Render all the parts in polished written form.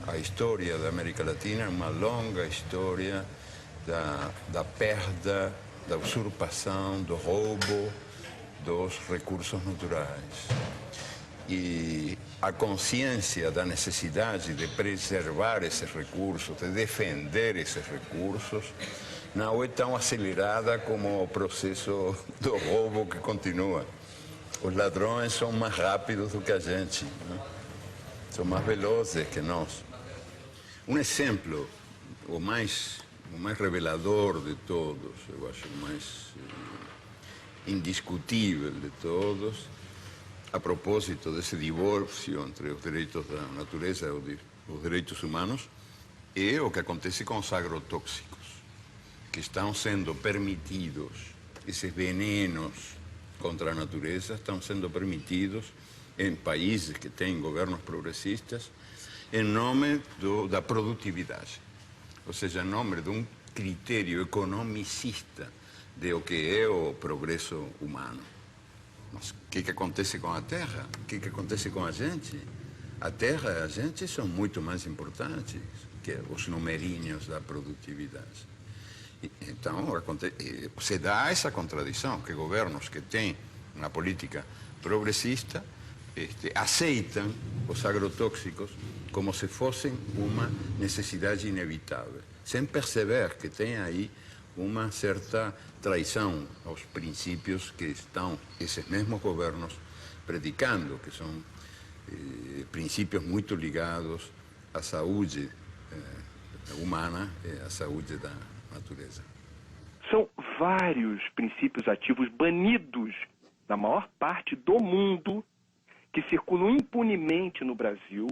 a história da América Latina é uma longa história da perda, da usurpação, do roubo dos recursos naturais. E a consciência da necessidade de preservar esses recursos, de defender esses recursos, não é tão acelerada como o processo do roubo que continua. Os ladrões são mais rápidos do que a gente, né? São mais velozes que nós. Um exemplo, o mais revelador de todos, eu acho o mais indiscutível de todos, a propósito desse divórcio entre os direitos da natureza e os direitos humanos, é o que acontece com os agrotóxicos, que estão sendo permitidos, esses venenos contra a natureza estão sendo permitidos em países que têm governos progressistas em nome da produtividade, ou seja, em nome de um critério economicista de o que é o progresso humano. Mas o que acontece com a terra? O que acontece com a gente? A terra e a gente são muito mais importantes que os numerinhos da produtividade. Então, se dá essa contradição, que governos que têm uma política progressista aceitam os agrotóxicos como se fossem uma necessidade inevitável, sem perceber que tem aí uma certa traição aos princípios que estão esses mesmos governos predicando, que são princípios muito ligados à saúde humana e à saúde da natureza. São vários princípios ativos banidos na maior parte do mundo que circulam impunemente no Brasil,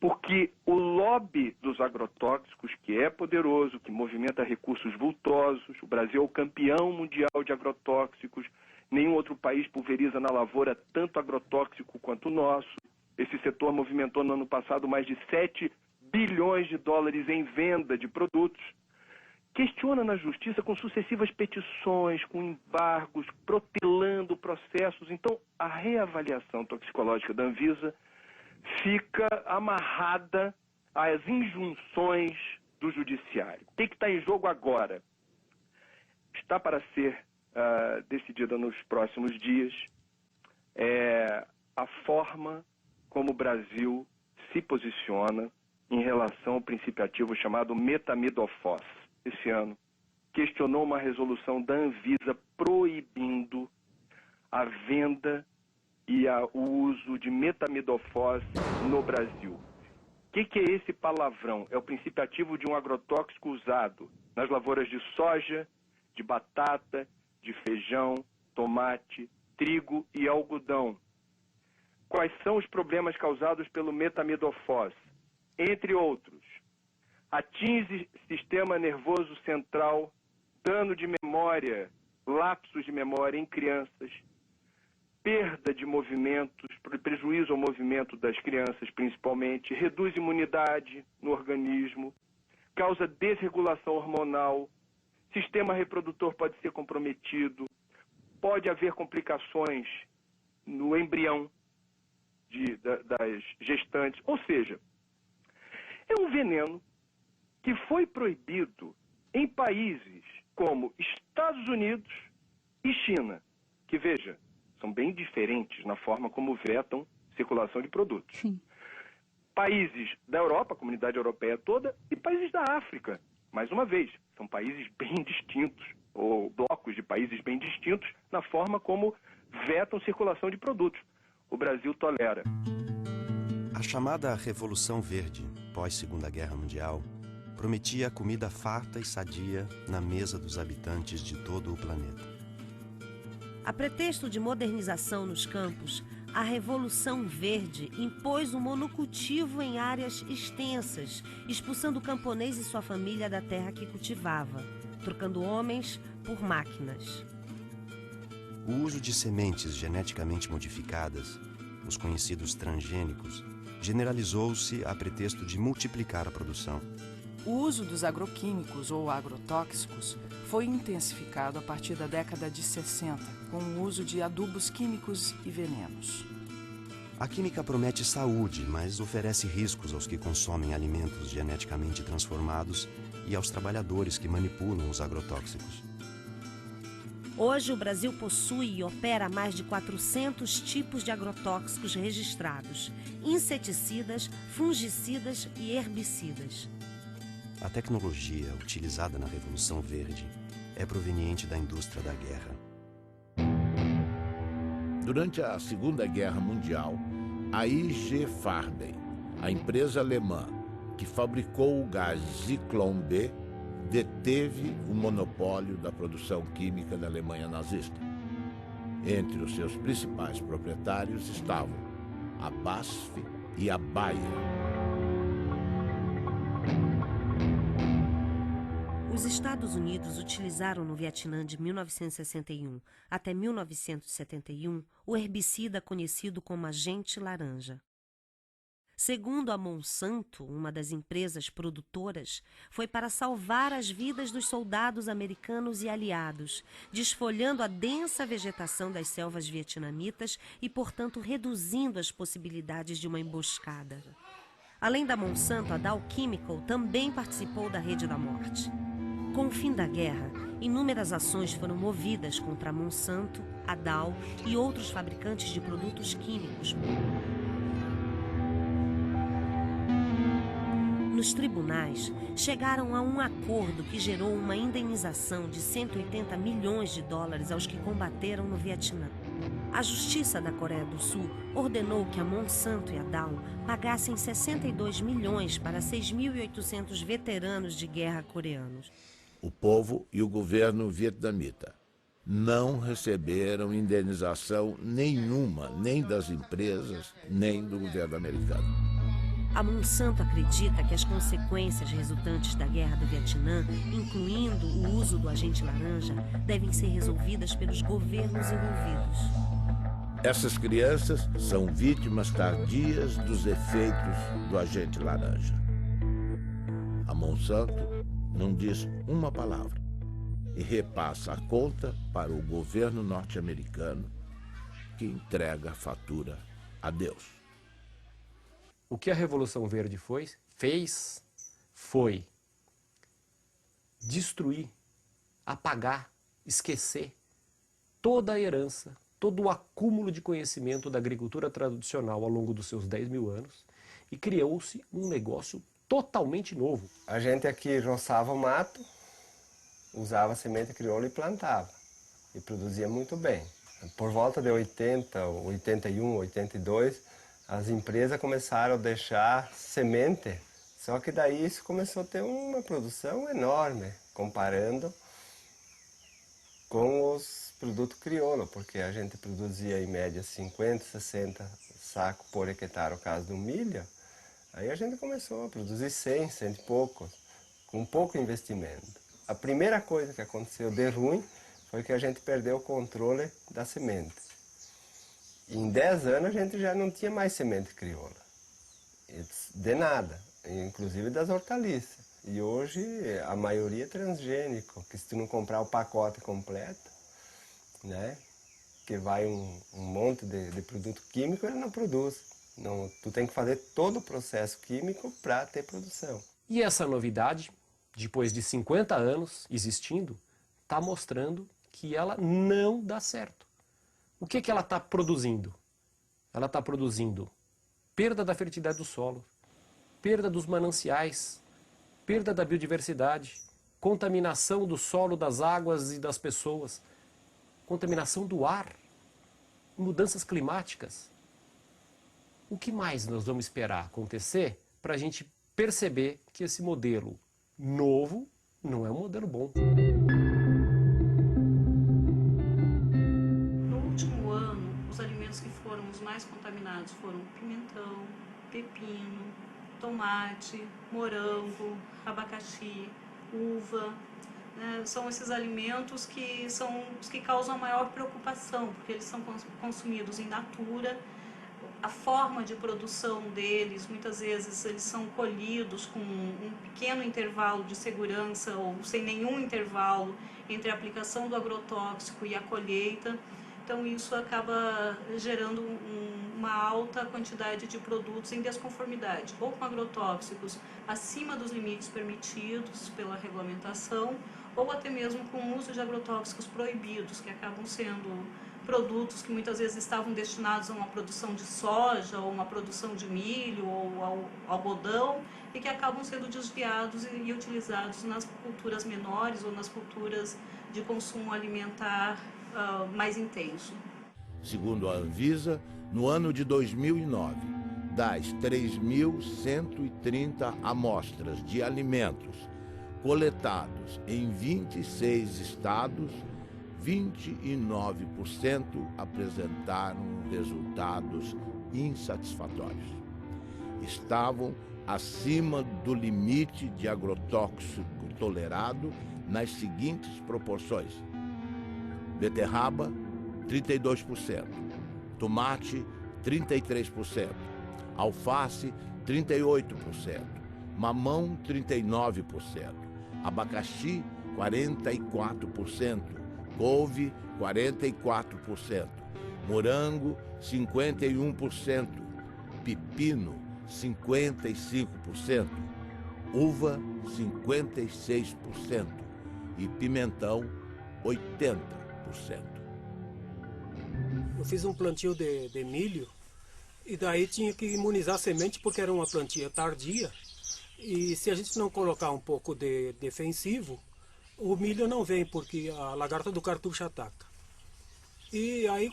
porque o lobby dos agrotóxicos, que é poderoso, que movimenta recursos vultosos, o Brasil é o campeão mundial de agrotóxicos, nenhum outro país pulveriza na lavoura tanto agrotóxico quanto o nosso. Esse setor movimentou no ano passado mais de 7 bilhões de dólares em venda de produtos. Questiona na justiça com sucessivas petições, com embargos, protelando processos. Então, a reavaliação toxicológica da Anvisa fica amarrada às injunções do judiciário. O que está em jogo agora? Está para ser decidida nos próximos dias a forma como o Brasil se posiciona em relação ao princípio ativo chamado metamidofos. Esse ano, questionou uma resolução da Anvisa proibindo a venda e o uso de metamidofos no Brasil. O que é esse palavrão? É o princípio ativo de um agrotóxico usado nas lavouras de soja, de batata, de feijão, tomate, trigo e algodão. Quais são os problemas causados pelo metamidofos? Entre outros, atinge sistema nervoso central, dano de memória, lapsos de memória em crianças, perda de movimentos, prejuízo ao movimento das crianças principalmente, reduz imunidade no organismo, causa desregulação hormonal, sistema reprodutor pode ser comprometido, pode haver complicações no embrião das gestantes, ou seja, é um veneno que foi proibido em países como Estados Unidos e China, que, veja, são bem diferentes na forma como vetam circulação de produtos. Sim. Países da Europa, a comunidade europeia toda, e países da África. Mais uma vez, são países bem distintos, ou blocos de países bem distintos, na forma como vetam circulação de produtos. O Brasil tolera. A chamada Revolução Verde, pós-Segunda Guerra Mundial, prometia comida farta e sadia na mesa dos habitantes de todo o planeta. A pretexto de modernização nos campos, a Revolução Verde impôs o monocultivo em áreas extensas, expulsando o camponês e sua família da terra que cultivava, trocando homens por máquinas. O uso de sementes geneticamente modificadas, os conhecidos transgênicos, generalizou-se a pretexto de multiplicar a produção. O uso dos agroquímicos ou agrotóxicos foi intensificado a partir da década de 60, com o uso de adubos químicos e venenos. A química promete saúde, mas oferece riscos aos que consomem alimentos geneticamente transformados e aos trabalhadores que manipulam os agrotóxicos. Hoje, o Brasil possui e opera mais de 400 tipos de agrotóxicos registrados, inseticidas, fungicidas e herbicidas. A tecnologia utilizada na Revolução Verde é proveniente da indústria da guerra. Durante a Segunda Guerra Mundial, a IG Farben, a empresa alemã que fabricou o gás Zyklon B, deteve o monopólio da produção química da Alemanha nazista. Entre os seus principais proprietários estavam a BASF e a Bayer. Os Estados Unidos utilizaram no Vietnã de 1961 até 1971 o herbicida conhecido como agente laranja. Segundo a Monsanto, uma das empresas produtoras, foi para salvar as vidas dos soldados americanos e aliados, desfolhando a densa vegetação das selvas vietnamitas e, portanto, reduzindo as possibilidades de uma emboscada. Além da Monsanto, a Dow Chemical também participou da Rede da Morte. Com o fim da guerra, inúmeras ações foram movidas contra a Monsanto, a Dow e outros fabricantes de produtos químicos. Nos tribunais, chegaram a um acordo que gerou uma indenização de 180 milhões de dólares aos que combateram no Vietnã. A Justiça da Coreia do Sul ordenou que a Monsanto e a Dow pagassem 62 milhões para 6.800 veteranos de guerra coreanos. O povo e o governo vietnamita não receberam indenização nenhuma, nem das empresas, nem do governo americano. A Monsanto acredita que as consequências resultantes da guerra do Vietnã, incluindo o uso do agente laranja, devem ser resolvidas pelos governos envolvidos. Essas crianças são vítimas tardias dos efeitos do agente laranja. A Monsanto não diz uma palavra e repassa a conta para o governo norte-americano, que entrega a fatura a Deus. O que a Revolução Verde fez foi destruir, apagar, esquecer toda a herança, todo o acúmulo de conhecimento da agricultura tradicional ao longo dos seus 10.000 anos e criou-se um negócio totalmente novo. A gente aqui roçava o mato, usava semente crioula e plantava. E produzia muito bem. Por volta de 80, 81, 82, as empresas começaram a deixar semente, só que daí isso começou a ter uma produção enorme, comparando com os produtos crioulo, porque a gente produzia em média 50, 60 sacos por hectare, no caso do milho. Aí a gente começou a produzir 100 e poucos, com pouco investimento. A primeira coisa que aconteceu de ruim foi que a gente perdeu o controle da semente. Em 10 anos a gente já não tinha mais semente crioula, de nada, inclusive das hortaliças. E hoje a maioria é transgênico, que se tu não comprar o pacote completo, né, que vai um monte de produto químico, ele não produz. Não, tu tem que fazer todo o processo químico para ter produção. E essa novidade, depois de 50 anos existindo, está mostrando que ela não dá certo. O que ela está produzindo? Ela está produzindo perda da fertilidade do solo, perda dos mananciais, perda da biodiversidade, contaminação do solo, das águas e das pessoas, contaminação do ar, mudanças climáticas. O que mais nós vamos esperar acontecer para a gente perceber que esse modelo novo não é um modelo bom? No último ano, os alimentos que foram os mais contaminados foram pimentão, pepino, tomate, morango, abacaxi, uva. São esses alimentos que são os que causam a maior preocupação, porque eles são consumidos in natura. A forma de produção deles, muitas vezes eles são colhidos com um pequeno intervalo de segurança ou sem nenhum intervalo entre a aplicação do agrotóxico e a colheita. Então isso acaba gerando uma uma alta quantidade de produtos em desconformidade, ou com agrotóxicos acima dos limites permitidos pela regulamentação, ou até mesmo com o uso de agrotóxicos proibidos, que acabam sendo produtos que muitas vezes estavam destinados a uma produção de soja, ou uma produção de milho, ou ao algodão, e que acabam sendo desviados e utilizados nas culturas menores ou nas culturas de consumo alimentar mais intenso. Segundo a Anvisa, no ano de 2009, das 3.130 amostras de alimentos coletados em 26 estados, 29% apresentaram resultados insatisfatórios. Estavam acima do limite de agrotóxico tolerado nas seguintes proporções: beterraba, 32%, tomate, 33%, alface, 38%, mamão, 39%, abacaxi, 44%, couve, 44%, morango, 51%, pepino, 55%, uva, 56% e pimentão, 80%. Eu fiz um plantio de milho e daí tinha que imunizar a semente porque era uma plantia tardia. E se a gente não colocar um pouco de defensivo, o milho não vem porque a lagarta do cartucho ataca. E aí,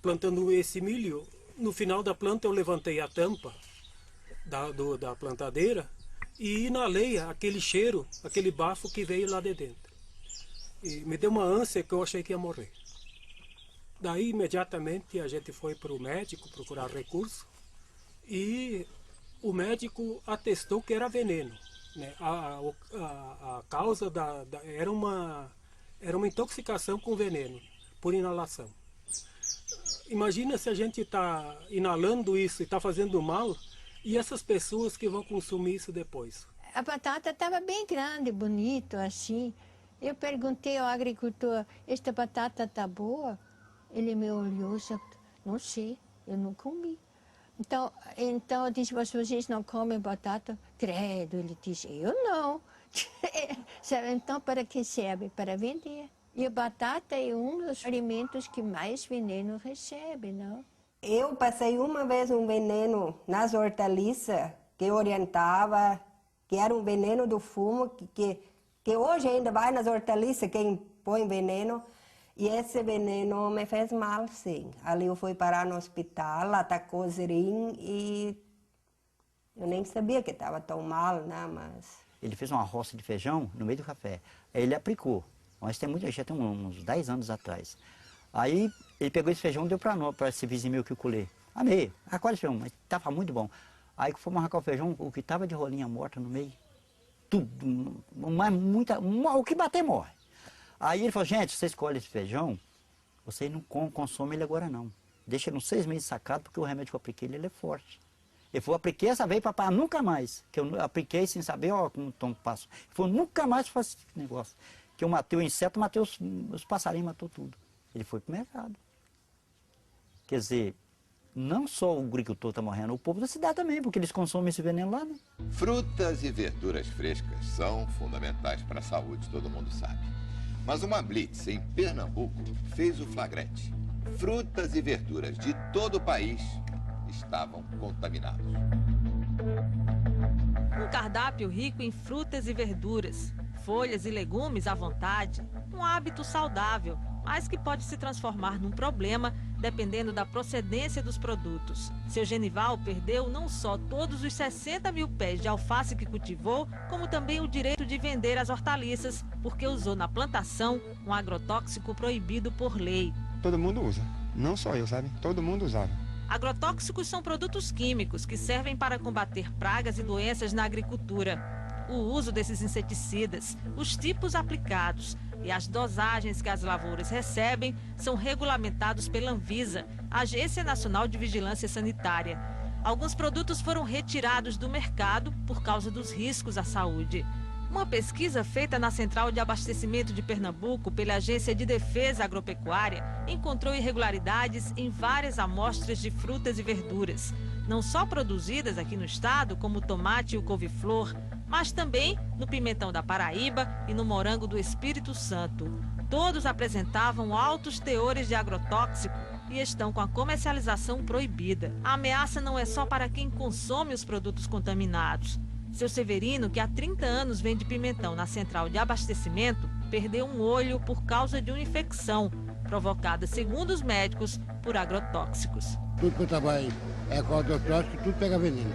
plantando esse milho, no final da planta eu levantei a tampa da plantadeira e inalei aquele cheiro, aquele bafo que veio lá de dentro. E me deu uma ânsia que eu achei que ia morrer. Daí, imediatamente, a gente foi para o médico procurar recurso e o médico atestou que era veneno, né? A causa era uma intoxicação com veneno por inalação. Imagina se a gente está inalando isso e está fazendo mal, e essas pessoas que vão consumir isso depois. A batata estava bem grande, bonito, assim. Eu perguntei ao agricultor, esta batata está boa? Ele me olhou e disse, não sei, eu não comi. Então eu disse, vocês não comem batata? Credo, ele disse, eu não. Então, para que serve? Para vender. E a batata é um dos alimentos que mais veneno recebe, não? Eu passei uma vez um veneno nas hortaliças que orientava, que era um veneno do fumo, que hoje ainda vai nas hortaliças quem põe veneno. E esse veneno me fez mal, sim. Ali eu fui parar no hospital, atacou o rim e eu nem sabia que estava tão mal, né? Mas... Ele fez uma roça de feijão no meio do café. Aí ele aplicou. Mas já tem uns 10 anos atrás. Aí ele pegou esse feijão e deu para esse vizinho meu que eu colhei. Amei, acolhe esse feijão, mas estava muito bom. Aí que fomos arrancar o feijão, o que estava de rolinha morta no meio, tudo, mas o que bater morre. Aí ele falou, gente, você escolhe esse feijão, você não consome ele agora não. Deixa ele uns 6 meses sacado, porque o remédio que eu apliquei ele é forte. Ele falou, apliquei essa vez para nunca mais. Que eu apliquei sem saber, ó, como tom passo. Ele falou, nunca mais faço esse negócio. Que eu matei o inseto, matei os passarinhos, matou tudo. Ele foi pro mercado. Quer dizer, não só o agricultor está morrendo, o povo da cidade também, porque eles consomem esse veneno lá, né? Frutas e verduras frescas são fundamentais para a saúde, todo mundo sabe. Mas uma blitz em Pernambuco fez o flagrante. Frutas e verduras de todo o país estavam contaminados. Um cardápio rico em frutas e verduras, folhas e legumes à vontade, um hábito saudável, mas que pode se transformar num problema dependendo da procedência dos produtos. Seu Genival perdeu não só todos os 60 mil pés de alface que cultivou, como também o direito de vender as hortaliças, porque usou na plantação um agrotóxico proibido por lei. Todo mundo usa, não só eu, sabe? Todo mundo usava. Agrotóxicos são produtos químicos que servem para combater pragas e doenças na agricultura. O uso desses inseticidas, os tipos aplicados e as dosagens que as lavouras recebem são regulamentados pela Anvisa, Agência Nacional de Vigilância Sanitária. Alguns produtos foram retirados do mercado por causa dos riscos à saúde. Uma pesquisa feita na Central de Abastecimento de Pernambuco pela Agência de Defesa Agropecuária encontrou irregularidades em várias amostras de frutas e verduras, não só produzidas aqui no estado, como o tomate e o couve-flor, mas também no pimentão da Paraíba e no morango do Espírito Santo. Todos apresentavam altos teores de agrotóxico e estão com a comercialização proibida. A ameaça não é só para quem consome os produtos contaminados. Seu Severino, que há 30 anos vende pimentão na Central de Abastecimento, perdeu um olho por causa de uma infecção provocada, segundo os médicos, por agrotóxicos. Tudo que eu trabalho é com agrotóxico, tudo pega veneno.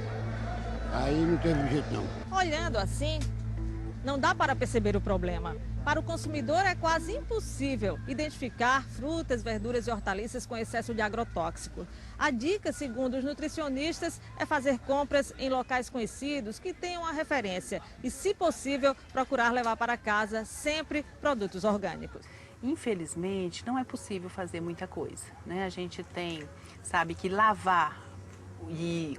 Aí não teve jeito não. Olhando assim, não dá para perceber o problema. Para o consumidor é quase impossível identificar frutas, verduras e hortaliças com excesso de agrotóxico. A dica, segundo os nutricionistas, é fazer compras em locais conhecidos que tenham a referência e, se possível, procurar levar para casa sempre produtos orgânicos. Infelizmente, não é possível fazer muita coisa, né? A gente sabe que lavar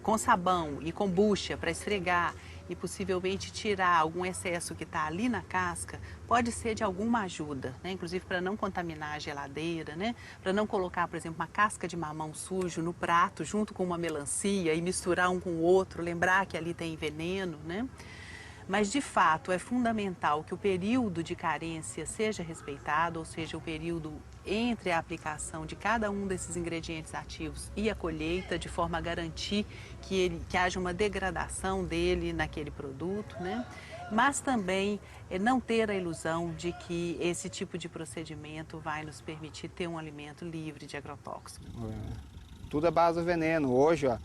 com sabão e com bucha para esfregar e possivelmente tirar algum excesso que está ali na casca, pode ser de alguma ajuda, né? Inclusive para não contaminar a geladeira, né? Para não colocar, por exemplo, uma casca de mamão sujo no prato junto com uma melancia e misturar um com o outro, lembrar que ali tem veneno, né? Mas, de fato, é fundamental que o período de carência seja respeitado, ou seja, o período entre a aplicação de cada um desses ingredientes ativos e a colheita, de forma a garantir que haja uma degradação dele naquele produto, né? Mas também não ter a ilusão de que esse tipo de procedimento vai nos permitir ter um alimento livre de agrotóxicos. Tudo é base do veneno. Hoje, ó,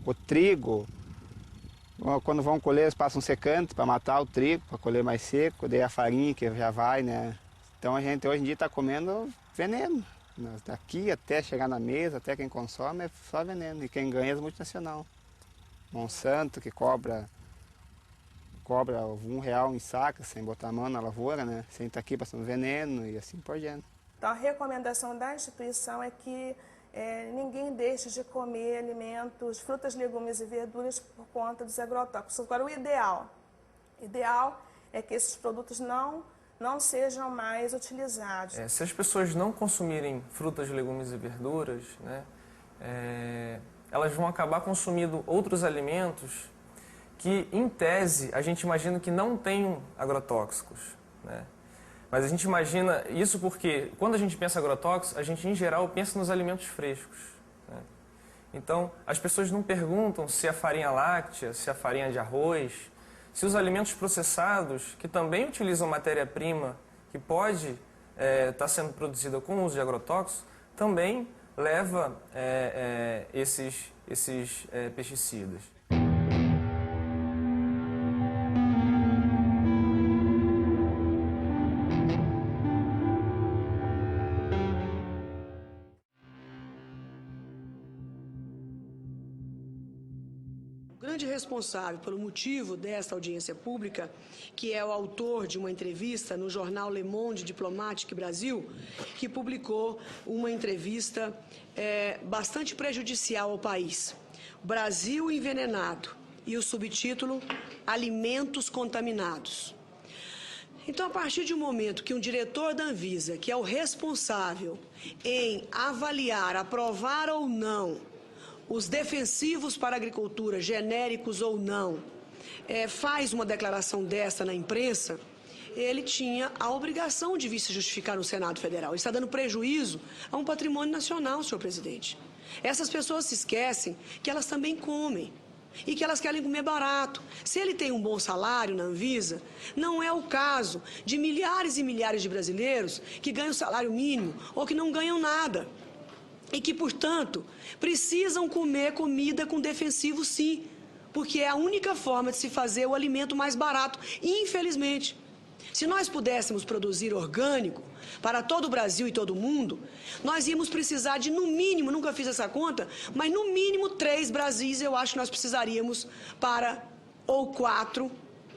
o trigo, quando vão colher, eles passam secante para matar o trigo, para colher mais seco, daí a farinha que já vai, né? Então a gente hoje em dia está comendo veneno. Daqui até chegar na mesa, até quem consome, é só veneno. E quem ganha é as multinacional. Monsanto, que cobra R$1 em saca, sem botar a mão na lavoura, né? Sem estar aqui passando veneno e assim por diante. Então a recomendação da instituição é que ninguém deixe de comer alimentos, frutas, legumes e verduras por conta dos agrotóxicos. Agora, o ideal é que esses produtos não sejam mais utilizados. Se as pessoas não consumirem frutas, legumes e verduras, né, elas vão acabar consumindo outros alimentos que, em tese, a gente imagina que não tenham agrotóxicos, né? Mas a gente imagina isso porque, quando a gente pensa em agrotóxicos, a gente, em geral, pensa nos alimentos frescos, né? Então, as pessoas não perguntam se a farinha láctea, se a farinha de arroz, se os alimentos processados, que também utilizam matéria-prima que pode estar sendo produzida com o uso de agrotóxicos, também leva esses pesticidas. Responsável pelo motivo desta audiência pública, que é o autor de uma entrevista no jornal Le Monde Diplomatique Brasil, que publicou uma entrevista bastante prejudicial ao país. Brasil envenenado, e o subtítulo Alimentos contaminados. Então, a partir de um momento que um diretor da Anvisa, que é o responsável em avaliar, aprovar ou não os defensivos para a agricultura, genéricos ou não, faz uma declaração dessa na imprensa, ele tinha a obrigação de vir se justificar no Senado Federal. Ele está dando prejuízo a um patrimônio nacional, senhor presidente. Essas pessoas se esquecem que elas também comem e que elas querem comer barato. Se ele tem um bom salário na Anvisa, não é o caso de milhares e milhares de brasileiros que ganham salário mínimo ou que não ganham nada. E que, portanto, precisam comer comida com defensivo, sim, porque é a única forma de se fazer o alimento mais barato, infelizmente. Se nós pudéssemos produzir orgânico para todo o Brasil e todo o mundo, nós íamos precisar de, no mínimo, nunca fiz essa conta, mas no mínimo 3 Brasis eu acho que nós precisaríamos ou 4,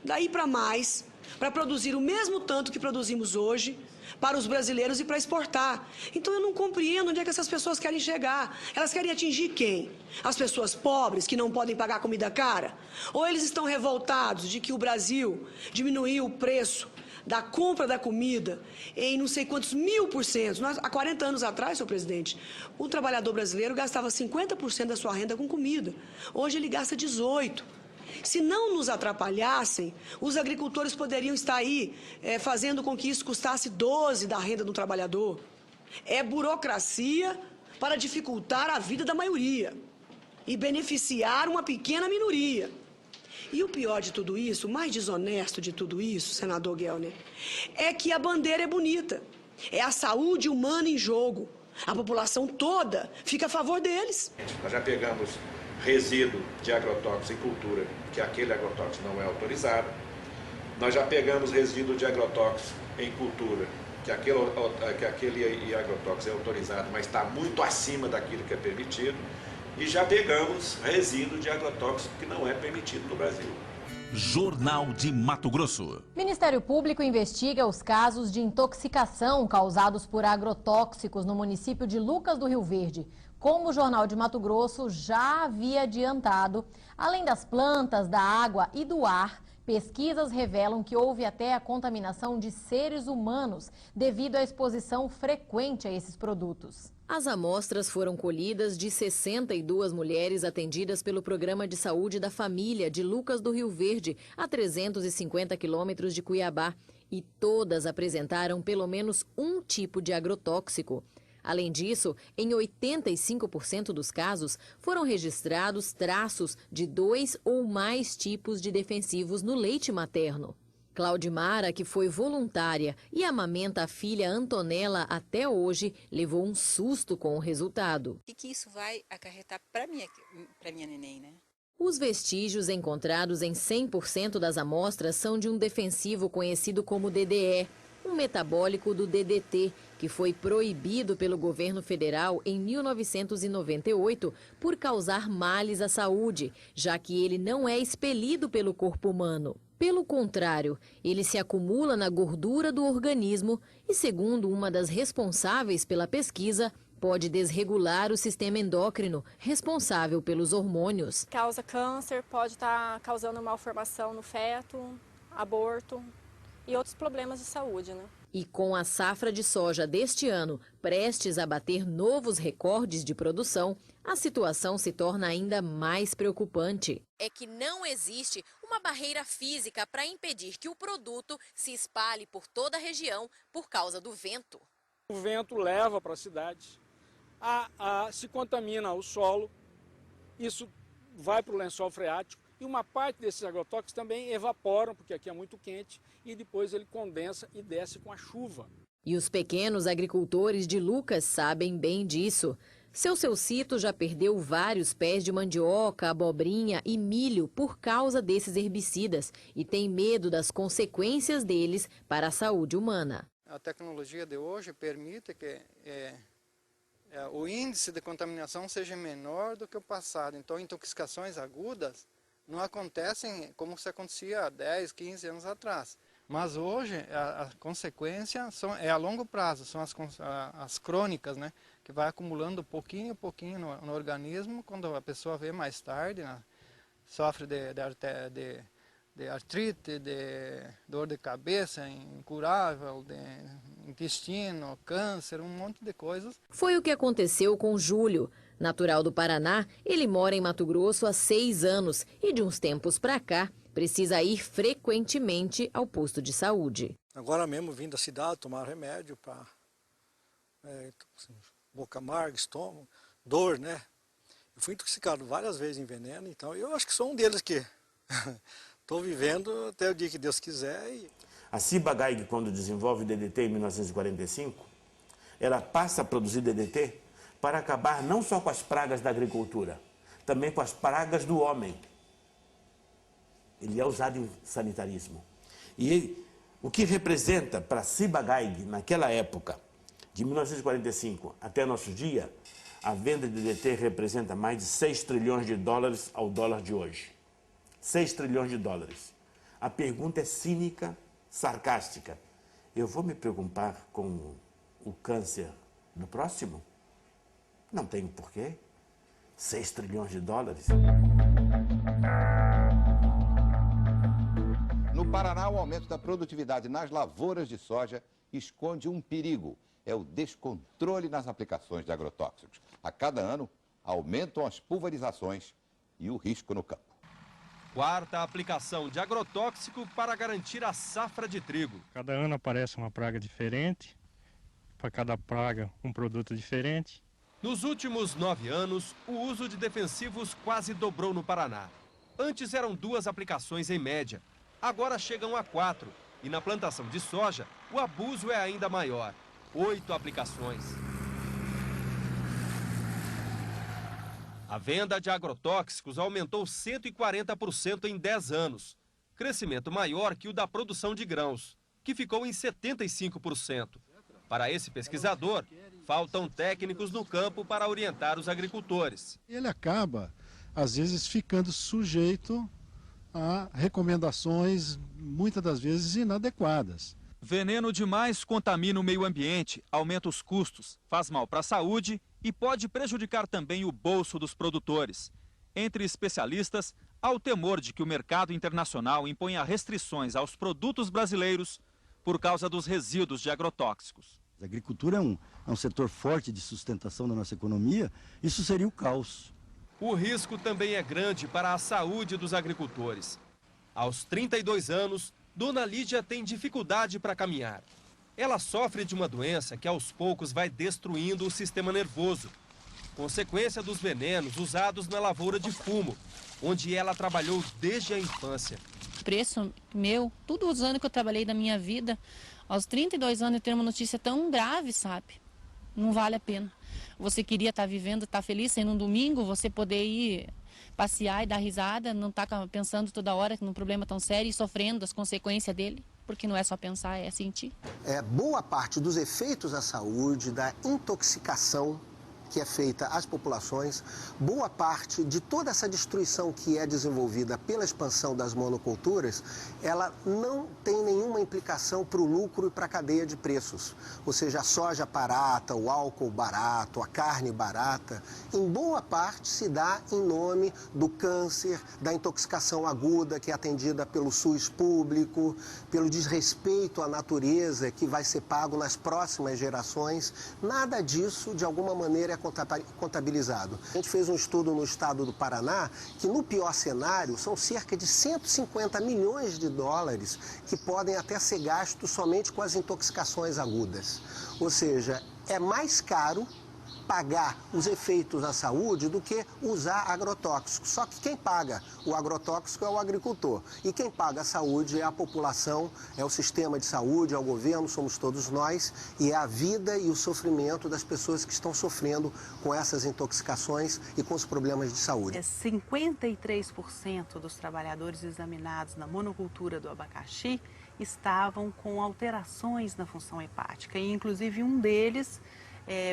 daí para mais, para produzir o mesmo tanto que produzimos hoje, para os brasileiros e para exportar. Então eu não compreendo onde é que essas pessoas querem chegar. Elas querem atingir quem? As pessoas pobres que não podem pagar comida cara? Ou eles estão revoltados de que o Brasil diminuiu o preço da compra da comida em não sei quantos 1000%. Há 40 anos atrás, senhor presidente, o trabalhador brasileiro gastava 50% da sua renda com comida. Hoje ele gasta 18%. Se não nos atrapalhassem, os agricultores poderiam estar aí fazendo com que isso custasse 12% da renda do trabalhador. É burocracia para dificultar a vida da maioria e beneficiar uma pequena minoria. E o pior de tudo isso, o mais desonesto de tudo isso, senador Gelner, é que a bandeira é bonita. É a saúde humana em jogo. A população toda fica a favor deles. Nós já pegamos resíduo de agrotóxicos em cultura, que aquele agrotóxico não é autorizado. Nós já pegamos resíduo de agrotóxicos em cultura, que aquele agrotóxico é autorizado, mas está muito acima daquilo que é permitido. E já pegamos resíduo de agrotóxico que não é permitido no Brasil. Jornal de Mato Grosso. Ministério Público investiga os casos de intoxicação causados por agrotóxicos no município de Lucas do Rio Verde. Como o Jornal de Mato Grosso já havia adiantado, além das plantas, da água e do ar, pesquisas revelam que houve até a contaminação de seres humanos devido à exposição frequente a esses produtos. As amostras foram colhidas de 62 mulheres atendidas pelo Programa de Saúde da Família de Lucas do Rio Verde, a 350 quilômetros de Cuiabá, e todas apresentaram pelo menos um tipo de agrotóxico. Além disso, em 85% dos casos, foram registrados traços de 2 ou mais tipos de defensivos no leite materno. Claudimara, que foi voluntária e amamenta a filha Antonella até hoje, levou um susto com o resultado. O que isso vai acarretar para minha neném, né? Os vestígios encontrados em 100% das amostras são de um defensivo conhecido como DDE, um metabólico do DDT, que foi proibido pelo governo federal em 1998 por causar males à saúde, já que ele não é expelido pelo corpo humano. Pelo contrário, ele se acumula na gordura do organismo e, segundo uma das responsáveis pela pesquisa, pode desregular o sistema endócrino, responsável pelos hormônios. Causa câncer, pode estar causando malformação no feto, aborto e outros problemas de saúde, né? E com a safra de soja deste ano prestes a bater novos recordes de produção, a situação se torna ainda mais preocupante. É que não existe uma barreira física para impedir que o produto se espalhe por toda a região por causa do vento. O vento leva para a cidade, se contamina o solo, isso vai para o lençol freático e uma parte desses agrotóxicos também evaporam, porque aqui é muito quente, e depois ele condensa e desce com a chuva. E os pequenos agricultores de Lucas sabem bem disso. Seu Cito já perdeu vários pés de mandioca, abobrinha e milho por causa desses herbicidas e tem medo das consequências deles para a saúde humana. A tecnologia de hoje permite que o índice de contaminação seja menor do que o passado. Então, intoxicações agudas não acontecem como se acontecia há 10, 15 anos atrás. Mas hoje a consequência é a longo prazo, são as crônicas, né? Que vai acumulando pouquinho a pouquinho no organismo. Quando a pessoa vê mais tarde, né? Sofre de artrite, de dor de cabeça incurável, de intestino, câncer, um monte de coisas. Foi o que aconteceu com Júlio. Natural do Paraná, ele mora em Mato Grosso há 6 anos e de uns tempos para cá precisa ir frequentemente ao posto de saúde. Agora mesmo vim da cidade tomar remédio para boca amarga, estômago, dor, né? Eu fui intoxicado várias vezes em veneno, então eu acho que sou um deles que estou vivendo até o dia que Deus quiser. A Ciba-Geigy, quando desenvolve o DDT em 1945, ela passa a produzir DDT para acabar não só com as pragas da agricultura, também com as pragas do homem. Ele é usado em sanitarismo. E o que representa para a Ciba-Geigy, naquela época, de 1945 até nosso dia, a venda de DDT representa mais de 6 trilhões de dólares ao dólar de hoje. 6 trilhões de dólares. A pergunta é cínica, sarcástica. eu vou me preocupar com o câncer do próximo? Não tenho porquê. 6 trilhões de dólares. No Paraná, o aumento da produtividade nas lavouras de soja esconde um perigo. É o descontrole nas aplicações de agrotóxicos. A cada ano, aumentam as pulverizações e o risco no campo. Quarta aplicação de agrotóxico para garantir a safra de trigo. Cada ano aparece uma praga diferente, para cada praga um produto diferente. Nos últimos 9 anos, o uso de defensivos quase dobrou no Paraná. Antes eram 2 aplicações em média, agora chegam a 4. E na plantação de soja, o abuso é ainda maior, 8 aplicações. A venda de agrotóxicos aumentou 140% em 10 anos, crescimento maior que o da produção de grãos, que ficou em 75%. Para esse pesquisador, faltam técnicos no campo para orientar os agricultores. Ele acaba, às vezes, ficando sujeito a recomendações, muitas das vezes, inadequadas. Veneno demais contamina o meio ambiente, aumenta os custos, faz mal para a saúde e pode prejudicar também o bolso dos produtores. Entre especialistas, há o temor de que o mercado internacional imponha restrições aos produtos brasileiros por causa dos resíduos de agrotóxicos. A agricultura é um setor forte de sustentação da nossa economia, isso seria o caos. O risco também é grande para a saúde dos agricultores. Aos 32 anos, Dona Lídia tem dificuldade para caminhar. Ela sofre de uma doença que aos poucos vai destruindo o sistema nervoso, consequência dos venenos usados na lavoura de fumo, onde ela trabalhou desde a infância. Preço meu, todos os anos que eu trabalhei da minha vida, aos 32 anos eu tenho uma notícia tão grave, sabe? Não vale a pena. Você queria estar vivendo, estar feliz, sendo um domingo, você poder ir passear e dar risada, não estar pensando toda hora num problema tão sério e sofrendo as consequências dele, porque não é só pensar, é sentir. Boa parte dos efeitos à saúde, da intoxicação que é feita às populações, boa parte de toda essa destruição que é desenvolvida pela expansão das monoculturas, ela não tem nenhuma implicação para o lucro e para a cadeia de preços. Ou seja, a soja barata, o álcool barato, a carne barata, em boa parte se dá em nome do câncer, da intoxicação aguda que é atendida pelo SUS público, pelo desrespeito à natureza que vai ser pago nas próximas gerações. Nada disso, de alguma maneira, é contabilizado. A gente fez um estudo no estado do Paraná que, no pior cenário, são cerca de 150 milhões de dólares que podem até ser gastos somente com as intoxicações agudas. Ou seja, é mais caro pagar os efeitos à saúde do que usar agrotóxicos. Só que quem paga o agrotóxico é o agricultor. E quem paga a saúde é a população, é o sistema de saúde, é o governo, somos todos nós. E é a vida e o sofrimento das pessoas que estão sofrendo com essas intoxicações e com os problemas de saúde. 53% dos trabalhadores examinados na monocultura do abacaxi estavam com alterações na função hepática. E, inclusive, um deles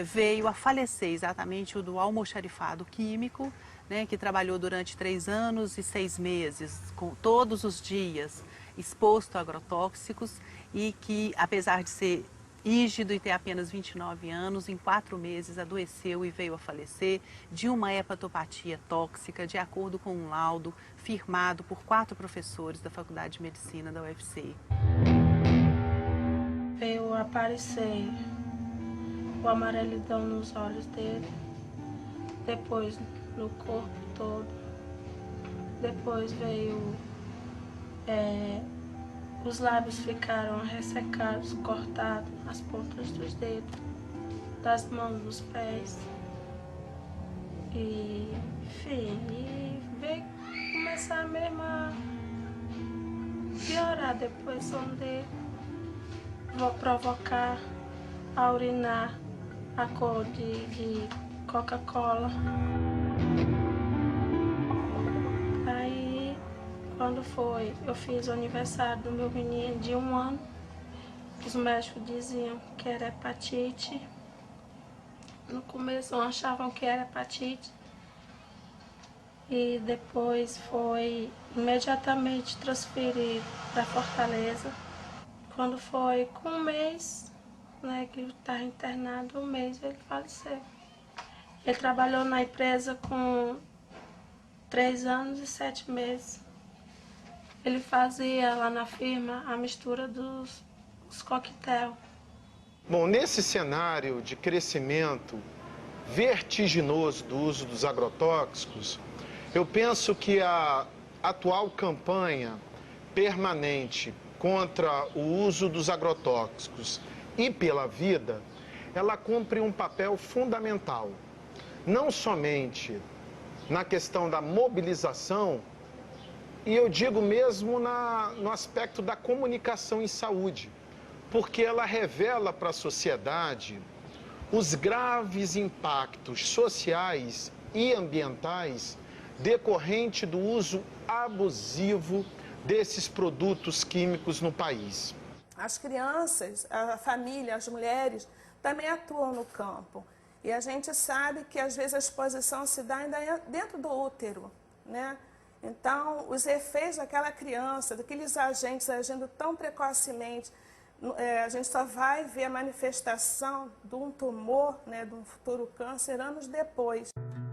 veio a falecer, exatamente o do almoxarifado químico, né, que trabalhou durante 3 anos e 6 meses, todos os dias, exposto a agrotóxicos e que, apesar de ser rígido e ter apenas 29 anos, em 4 meses adoeceu e veio a falecer de uma hepatopatia tóxica, de acordo com um laudo firmado por 4 professores da Faculdade de Medicina da UFC. Veio aparecer o amarelidão nos olhos dele, depois no corpo todo, depois veio, os lábios ficaram ressecados, cortados, as pontas dos dedos, das mãos, dos pés, e enfim, e veio começar mesmo a piorar depois o som dele, vou provocar a urinar a cor de Coca-Cola. Aí, quando foi, eu fiz o aniversário do meu menino de 1 ano, os médicos diziam que era hepatite. No começo achavam que era hepatite. E depois foi imediatamente transferido para Fortaleza. Quando foi com um mês, né, que ele estava internado, um mês ele faleceu. Ele trabalhou na empresa com 3 anos e 7 meses. Ele fazia lá na firma a mistura dos coquetéis. Bom, nesse cenário de crescimento vertiginoso do uso dos agrotóxicos, eu penso que a atual campanha permanente contra o uso dos agrotóxicos e pela vida, ela cumpre um papel fundamental, não somente na questão da mobilização, e eu digo mesmo no aspecto da comunicação em saúde, porque ela revela para a sociedade os graves impactos sociais e ambientais decorrente do uso abusivo desses produtos químicos no país. As crianças, a família, as mulheres também atuam no campo. E a gente sabe que às vezes a exposição se dá ainda dentro do útero, né? Então, os efeitos daquela criança, daqueles agentes agindo tão precocemente, a gente só vai ver a manifestação de um tumor, né, de um futuro câncer, anos depois.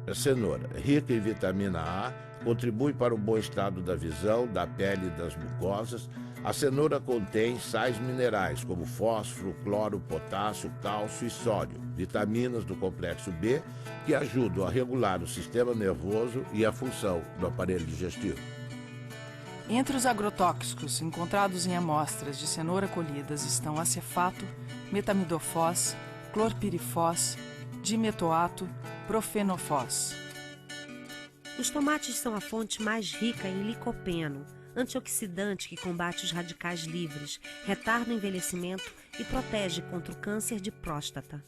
A cenoura, rica em vitamina A, contribui para o bom estado da visão, da pele e das mucosas. A cenoura contém sais minerais como fósforo, cloro, potássio, cálcio e sódio, vitaminas do complexo B, que ajudam a regular o sistema nervoso e a função do aparelho digestivo. Entre os agrotóxicos encontrados em amostras de cenoura colhidas estão acefato, metamidofós, clorpirifós, dimetoato, profenofós. Os tomates são a fonte mais rica em licopeno, antioxidante que combate os radicais livres, retarda o envelhecimento e protege contra o câncer de próstata.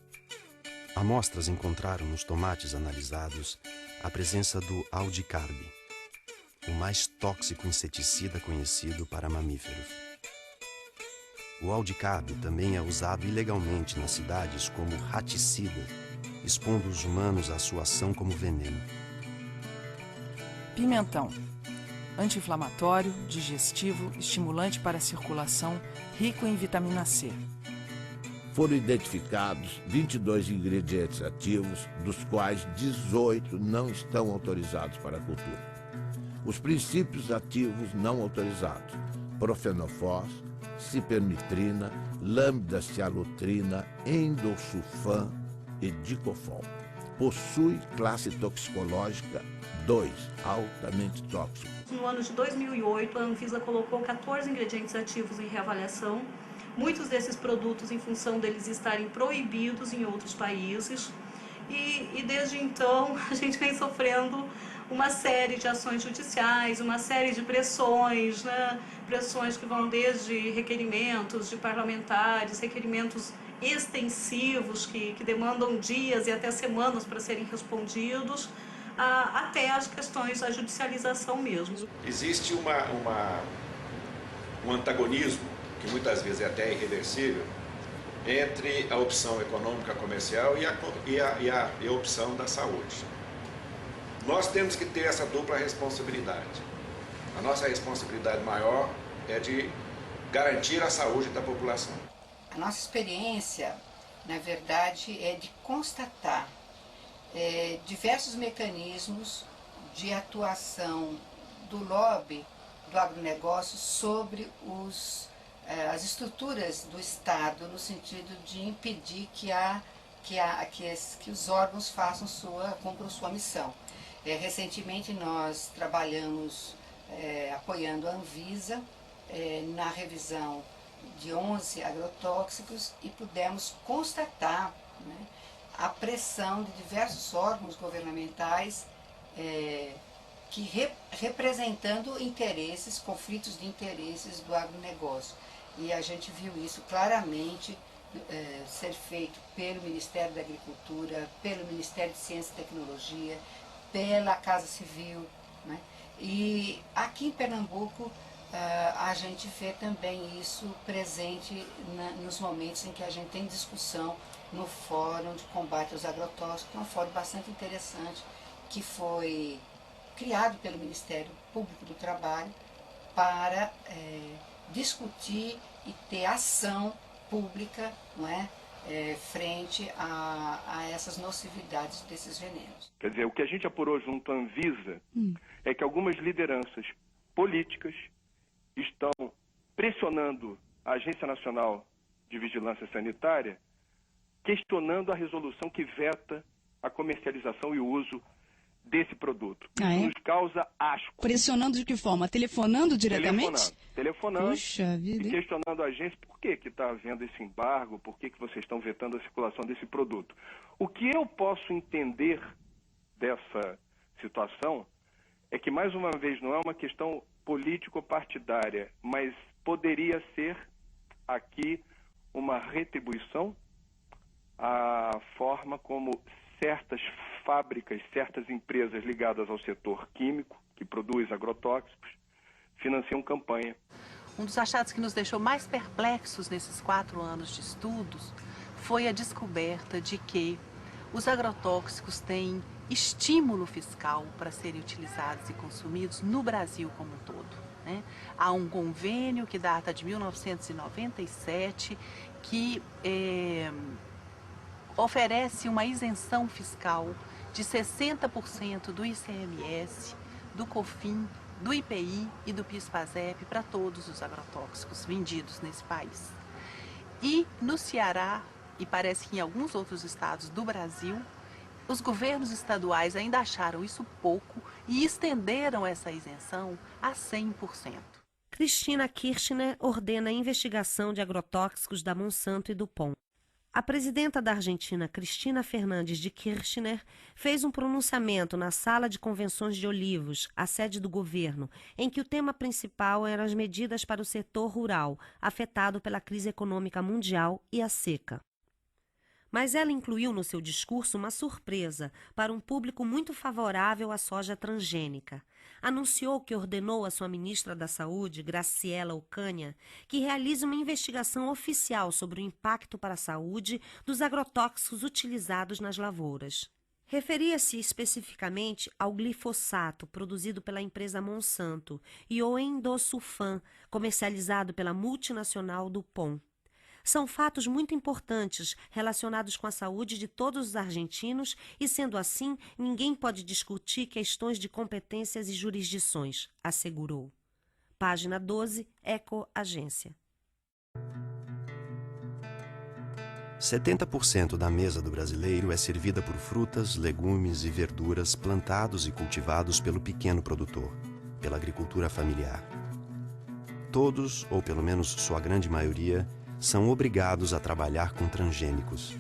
Amostras encontraram nos tomates analisados a presença do aldicarb, o mais tóxico inseticida conhecido para mamíferos. O aldicarb também é usado ilegalmente nas cidades como raticida, expondo os humanos à sua ação como veneno. Pimentão. Anti-inflamatório, digestivo, estimulante para a circulação, rico em vitamina C. Foram identificados 22 ingredientes ativos, dos quais 18 não estão autorizados para a cultura. Os princípios ativos não autorizados: profenofós, cipermitrina, lambda-cialutrina, endosulfan e dicofol. Possui classe toxicológica 2, altamente tóxico. No ano de 2008, a Anvisa colocou 14 ingredientes ativos em reavaliação. Muitos desses produtos, em função deles estarem proibidos em outros países. E desde então, a gente vem sofrendo uma série de ações judiciais, uma série de pressões, né? Pressões que vão desde requerimentos de parlamentares, requerimentos extensivos que demandam dias e até semanas para serem respondidos, até as questões da judicialização mesmo. Existe um antagonismo, que muitas vezes é até irreversível, entre a opção econômica comercial e a opção da saúde. Nós temos que ter essa dupla responsabilidade. A nossa responsabilidade maior é de garantir a saúde da população. A nossa experiência, na verdade, é de constatar diversos mecanismos de atuação do lobby do agronegócio sobre as estruturas do Estado, no sentido de impedir que os órgãos cumpram sua missão. Recentemente nós trabalhamos apoiando a Anvisa na revisão de 11 agrotóxicos e pudemos constatar, né, a pressão de diversos órgãos governamentais representando interesses, conflitos de interesses do agronegócio. E a gente viu isso claramente ser feito pelo Ministério da Agricultura, pelo Ministério de Ciência e Tecnologia, pela Casa Civil, né? E aqui em Pernambuco a gente vê também isso presente nos momentos em que a gente tem discussão no Fórum de Combate aos Agrotóxicos, que é um fórum bastante interessante, que foi criado pelo Ministério Público do Trabalho para discutir e ter ação pública, não é? Frente a essas nocividades desses venenos. Quer dizer, o que a gente apurou junto à Anvisa é que algumas lideranças políticas estão pressionando a Agência Nacional de Vigilância Sanitária, questionando a resolução que veta a comercialização e o uso desse produto. Isso nos causa asco. Pressionando de que forma? Telefonando diretamente? Telefonando Puxa vida, e questionando a agência por que está havendo esse embargo, por que vocês estão vetando a circulação desse produto. O que eu posso entender dessa situação é que, mais uma vez, não é uma questão político-partidária, mas poderia ser aqui uma retribuição à forma como certas fábricas, certas empresas ligadas ao setor químico, que produz agrotóxicos, financiam campanha. Um dos achados que nos deixou mais perplexos nesses 4 anos de estudos foi a descoberta de que os agrotóxicos têm estímulo fiscal para serem utilizados e consumidos no Brasil como um todo, né? Há um convênio que data de 1997 que oferece uma isenção fiscal de 60% do ICMS, do COFINS, do IPI e do PIS/PASEP para todos os agrotóxicos vendidos nesse país. E no Ceará, e parece que em alguns outros estados do Brasil, os governos estaduais ainda acharam isso pouco e estenderam essa isenção a 100%. Cristina Kirchner ordena a investigação de agrotóxicos da Monsanto e do POM. A presidenta da Argentina, Cristina Fernandes de Kirchner, fez um pronunciamento na Sala de Convenções de Olivos, a sede do governo, em que o tema principal eram as medidas para o setor rural, afetado pela crise econômica mundial e a seca. Mas ela incluiu no seu discurso uma surpresa para um público muito favorável à soja transgênica. Anunciou que ordenou à sua ministra da Saúde, Graciela Ocaña, que realize uma investigação oficial sobre o impacto para a saúde dos agrotóxicos utilizados nas lavouras. Referia-se especificamente ao glifosato, produzido pela empresa Monsanto, e ao endosulfan, comercializado pela multinacional DuPont. São fatos muito importantes relacionados com a saúde de todos os argentinos e, sendo assim, ninguém pode discutir questões de competências e jurisdições, assegurou. Página 12, Eco Agência. 70% da mesa do brasileiro é servida por frutas, legumes e verduras plantados e cultivados pelo pequeno produtor, pela agricultura familiar. Todos, ou pelo menos sua grande maioria, são obrigados a trabalhar com transgênicos.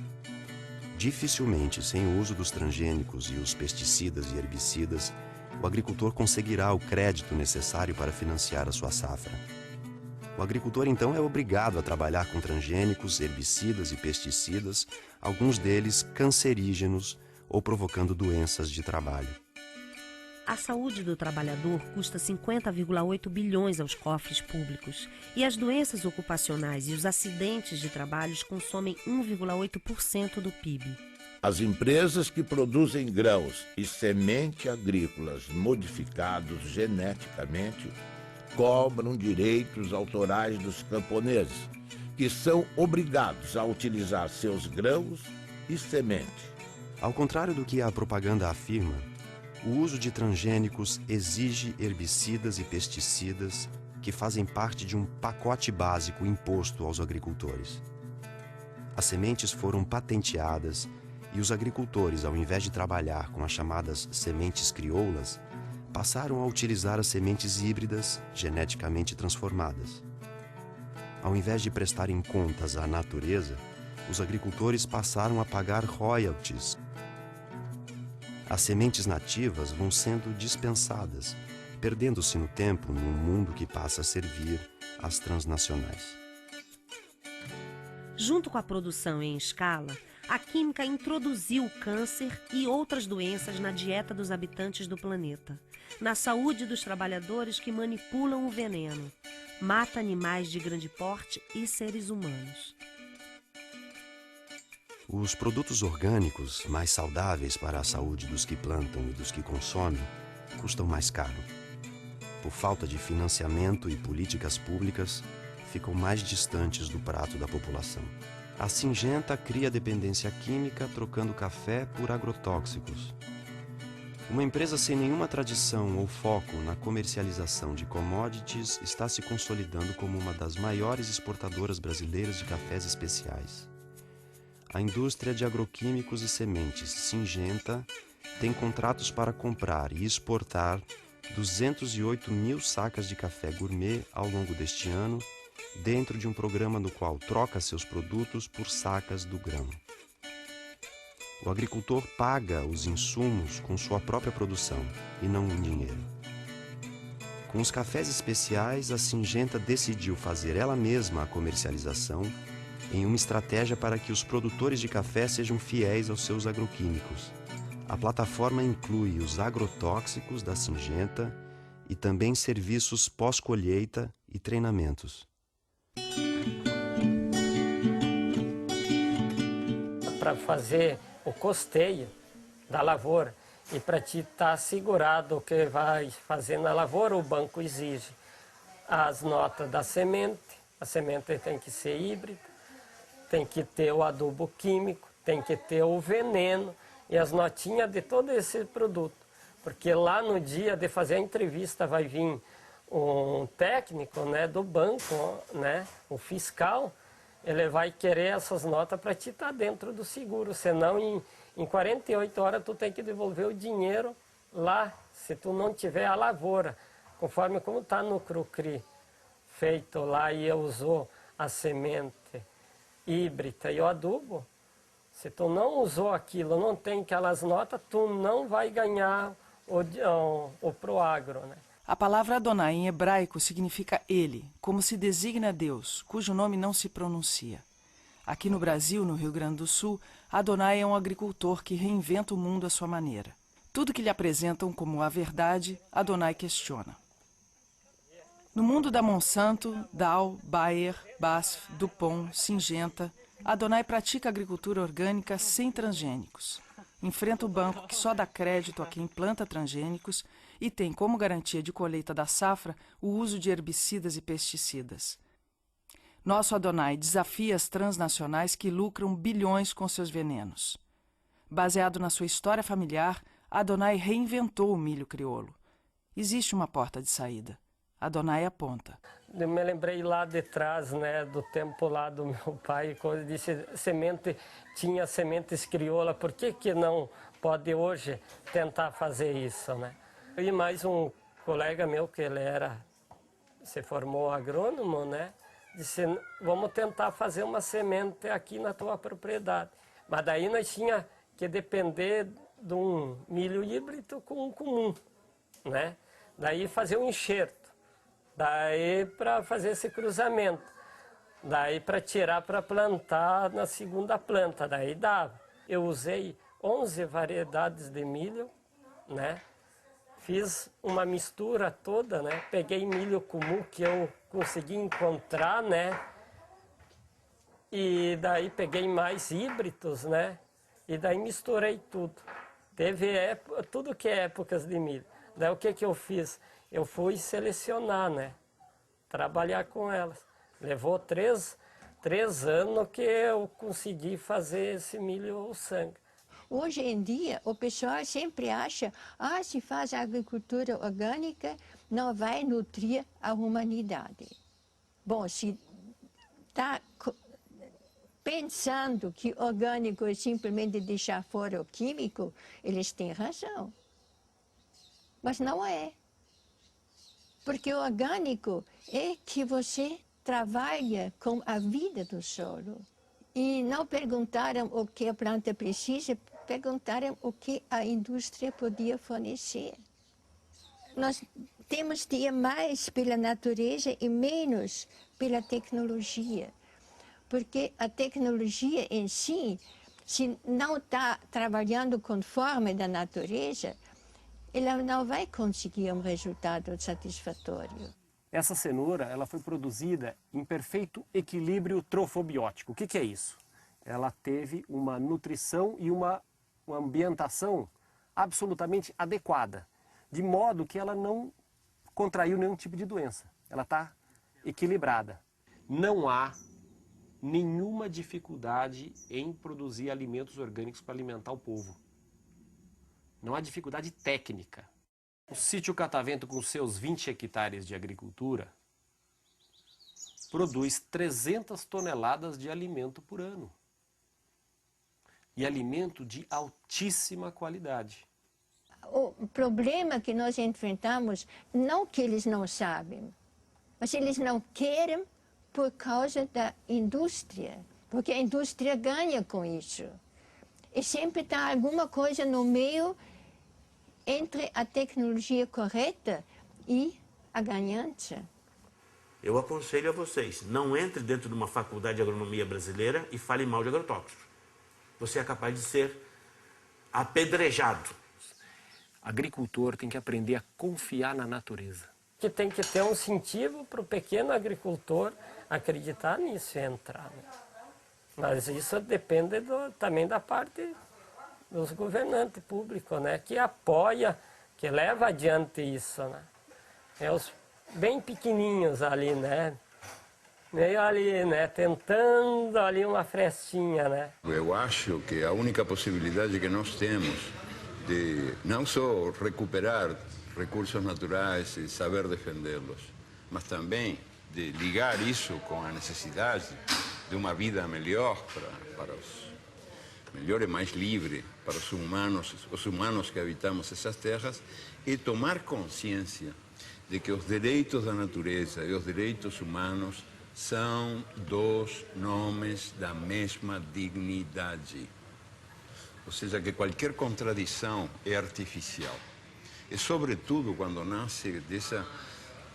Dificilmente, sem o uso dos transgênicos e os pesticidas e herbicidas, o agricultor conseguirá o crédito necessário para financiar a sua safra. O agricultor, então, é obrigado a trabalhar com transgênicos, herbicidas e pesticidas, alguns deles cancerígenos ou provocando doenças de trabalho. A saúde do trabalhador custa 50,8 bilhões aos cofres públicos e as doenças ocupacionais e os acidentes de trabalho consomem 1,8% do PIB. As empresas que produzem grãos e semente agrícolas modificados geneticamente cobram direitos autorais dos camponeses, que são obrigados a utilizar seus grãos e semente. Ao contrário do que a propaganda afirma, o uso de transgênicos exige herbicidas e pesticidas que fazem parte de um pacote básico imposto aos agricultores. As sementes foram patenteadas e os agricultores, ao invés de trabalhar com as chamadas sementes crioulas, passaram a utilizar as sementes híbridas geneticamente transformadas. Ao invés de prestarem contas à natureza, os agricultores passaram a pagar royalties. As sementes nativas vão sendo dispensadas, perdendo-se no tempo num mundo que passa a servir às transnacionais. Junto com a produção em escala, a química introduziu o câncer e outras doenças na dieta dos habitantes do planeta, na saúde dos trabalhadores que manipulam o veneno, mata animais de grande porte e seres humanos. Os produtos orgânicos, mais saudáveis para a saúde dos que plantam e dos que consomem, custam mais caro. Por falta de financiamento e políticas públicas, ficam mais distantes do prato da população. A Syngenta cria dependência química trocando café por agrotóxicos. Uma empresa sem nenhuma tradição ou foco na comercialização de commodities está se consolidando como uma das maiores exportadoras brasileiras de cafés especiais. A indústria de agroquímicos e sementes, Syngenta, tem contratos para comprar e exportar 208 mil sacas de café gourmet ao longo deste ano, dentro de um programa no qual troca seus produtos por sacas do grão. O agricultor paga os insumos com sua própria produção e não em dinheiro. Com os cafés especiais, a Syngenta decidiu fazer ela mesma a comercialização em uma estratégia para que os produtores de café sejam fiéis aos seus agroquímicos. A plataforma inclui os agrotóxicos da Syngenta e também serviços pós-colheita e treinamentos. Para fazer o custeio da lavoura e para te estar assegurado o que vai fazer na lavoura, o banco exige as notas da semente. A semente tem que ser híbrida, tem que ter o adubo químico, tem que ter o veneno e as notinhas de todo esse produto. Porque lá no dia de fazer a entrevista vai vir um técnico, né, do banco, né, o fiscal. Ele vai querer essas notas para te estar dentro do seguro, senão em 48 horas tu tem que devolver o dinheiro lá, se tu não tiver a lavoura, conforme como está no Crucri feito lá e usou a semente híbrida e o adubo. Se tu não usou aquilo, não tem aquelas notas, tu não vai ganhar o Proagro, né? A palavra Adonai em hebraico significa ele, como se designa Deus, cujo nome não se pronuncia. Aqui no Brasil, no Rio Grande do Sul, Adonai é um agricultor que reinventa o mundo à sua maneira. Tudo que lhe apresentam como a verdade, Adonai questiona. No mundo da Monsanto, Dow, Bayer, BASF, DuPont, Syngenta, Adonai pratica agricultura orgânica sem transgênicos. Enfrenta o banco que só dá crédito a quem planta transgênicos e tem como garantia de colheita da safra o uso de herbicidas e pesticidas. Nosso Adonai desafia as transnacionais que lucram bilhões com seus venenos. Baseado na sua história familiar, Adonai reinventou o milho crioulo. Existe uma porta de saída. Adonai aponta. Eu me lembrei lá de trás, né, do tempo lá do meu pai, quando disse tinha sementes crioula, por que não pode hoje tentar fazer isso, né? E mais um colega meu, que ele se formou agrônomo, né, disse, vamos tentar fazer uma semente aqui na tua propriedade. Mas daí nós tinha que depender de um milho híbrido com um comum, né? Daí fazer um enxerto. Daí para fazer esse cruzamento, daí para tirar para plantar na segunda planta, daí dava. Eu usei 11 variedades de milho, né? Fiz uma mistura toda, né? Peguei milho comum que eu consegui encontrar, né? E daí peguei mais híbridos, né? E daí misturei tudo. Teve tudo que é épocas de milho. Daí o que eu fiz? Eu fui selecionar, né? Trabalhar com elas. Levou três anos que eu consegui fazer esse milho sangue. Hoje em dia, o pessoal sempre acha, se faz agricultura orgânica, não vai nutrir a humanidade. Bom, se está pensando que orgânico é simplesmente deixar fora o químico, eles têm razão. Mas não é. Porque o orgânico é que você trabalha com a vida do solo. E não perguntaram o que a planta precisa, perguntaram o que a indústria podia fornecer. Nós temos de ir mais pela natureza e menos pela tecnologia. Porque a tecnologia em si, se não está trabalhando conforme da natureza, ela não vai conseguir um resultado satisfatório. Essa cenoura ela foi produzida em perfeito equilíbrio trofobiótico. O que é isso? Ela teve uma nutrição e uma ambientação absolutamente adequada, de modo que ela não contraiu nenhum tipo de doença. Ela está equilibrada. Não há nenhuma dificuldade em produzir alimentos orgânicos para alimentar o povo. Não há dificuldade técnica. O sítio Catavento, com seus 20 hectares de agricultura, produz 300 toneladas de alimento por ano. E alimento de altíssima qualidade. O problema que nós enfrentamos, não que eles não sabem, mas eles não querem por causa da indústria, porque a indústria ganha com isso. E sempre está alguma coisa no meio entre a tecnologia correta e a ganância. Eu aconselho a vocês, não entre dentro de uma faculdade de agronomia brasileira e fale mal de agrotóxicos. Você é capaz de ser apedrejado. Agricultor tem que aprender a confiar na natureza. Que tem que ter um incentivo para o pequeno agricultor acreditar nisso e entrar. Né? Mas isso depende também da parte dos governantes públicos, né? Que apoia, que leva adiante isso. Né? É os bem pequenininhos ali, né? Meio ali, né? Tentando ali uma frestinha, né? Eu acho que a única possibilidade que nós temos de não só recuperar recursos naturais e saber defendê-los, mas também de ligar isso com a necessidade de uma vida melhor para os melhor e mais livre para os humanos que habitamos essas terras, e tomar consciência de que os direitos da natureza e os direitos humanos são dois nomes da mesma dignidade. Ou seja, que qualquer contradição é artificial. E, sobretudo, quando nasce dessa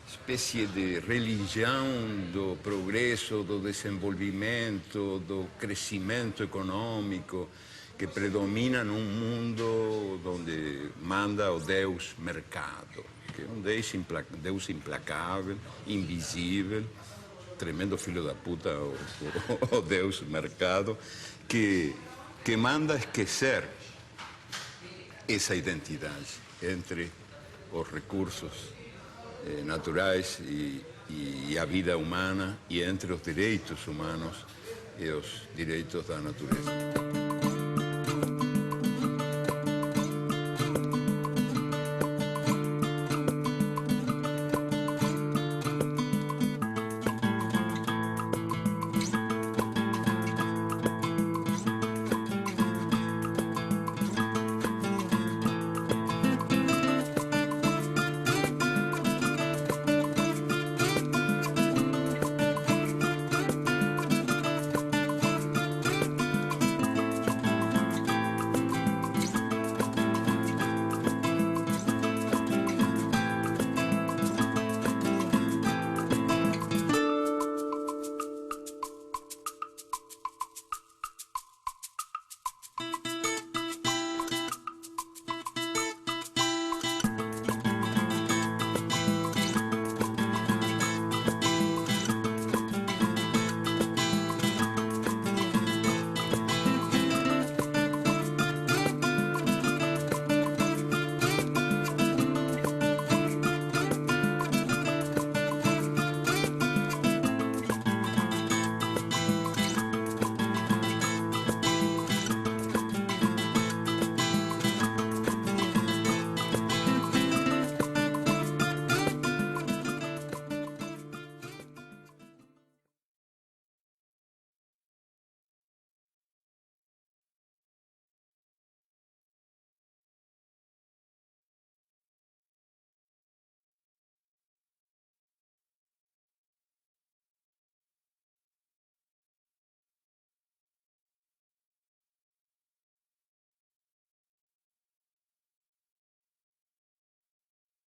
espécie de religião do progresso, do desenvolvimento, do crescimento econômico, que predomina num mundo onde manda o Deus mercado, que é um Deus implacável, invisível, tremendo filho da puta, o Deus mercado, que manda esquecer essa identidade entre os recursos naturais e a vida humana, e entre os direitos humanos e os direitos da natureza.